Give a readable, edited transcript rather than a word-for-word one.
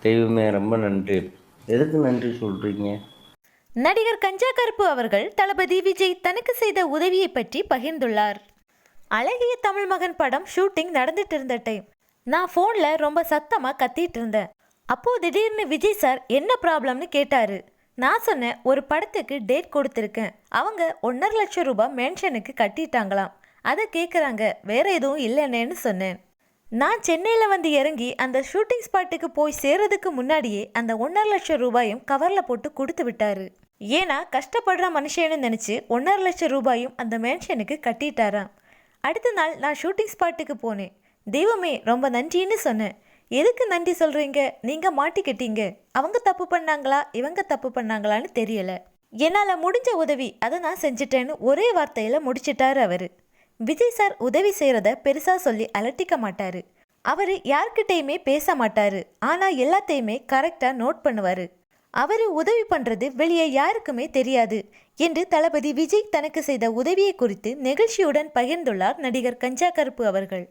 தெய்வமே ரொம்ப நன்றி. எதுக்கு நன்றி சொல்கிறீங்க? நடிகர் கஞ்சா கருப்பு அவர்கள் தளபதி விஜய் தனக்கு செய்த உதவியை பற்றி பகிர்ந்துள்ளார். அழகிய தமிழ் மகன் படம் ஷூட்டிங் நடந்துட்டு இருந்த டைம் நான் ஃபோனில் ரொம்ப சத்தமாக கத்திட்டு இருந்தேன். அப்போது திடீர்னு விஜய் சார் என்ன ப்ராப்ளம்னு கேட்டார். நான் சொன்னேன், ஒரு படத்துக்கு டேட் கொடுத்துருக்கேன், அவங்க 1,50,000 ரூபாய் மென்ஷனுக்கு கட்டிட்டாங்களாம், அதை கேட்குறாங்க, வேற எதுவும் இல்லைன்னேன்னு சொன்னேன். நான் சென்னையில் வந்து இறங்கி அந்த ஷூட்டிங் ஸ்பாட்டுக்கு போய் சேர்றதுக்கு முன்னாடியே அந்த 1,50,000 ரூபாயும் கவரில் போட்டு கொடுத்து விட்டாரு. ஏன்னா கஷ்டப்படுற மனுஷன்னு நினச்சி 1,50,000 ரூபாயும் அந்த மேன்ஷனுக்கு கட்டிட்டாராம். அடுத்த நாள் நான் ஷூட்டிங் ஸ்பாட்டுக்கு போனேன். தெய்வமே ரொம்ப நன்றின்னு சொன்னேன். எதுக்கு நன்றி சொல்கிறீங்க, நீங்கள் மாட்டிக்கிட்டீங்க, அவங்க தப்பு பண்ணாங்களா இவங்க தப்பு பண்ணாங்களான்னு தெரியல, என்னால் முடிஞ்ச உதவி அதை நான் செஞ்சிட்டேன்னு ஒரே வார்த்தையில் முடிச்சிட்டாரு அவர். விஜய் சார் உதவி செய்கிறத பெருசாக சொல்லி அலட்டிக்க மாட்டார். அவர் யார்கிட்டையுமே பேச மாட்டார், ஆனால் எல்லாத்தையுமே கரெக்டாக நோட் பண்ணுவார். அவர் உதவி பண்ணுறது வெளியே யாருக்குமே தெரியாது என்று தளபதி விஜய் தனக்கு செய்த உதவியை குறித்து நெகிழ்ச்சியுடன் பகிர்ந்துள்ளார் நடிகர் கஞ்சா கருப்பு அவர்கள்.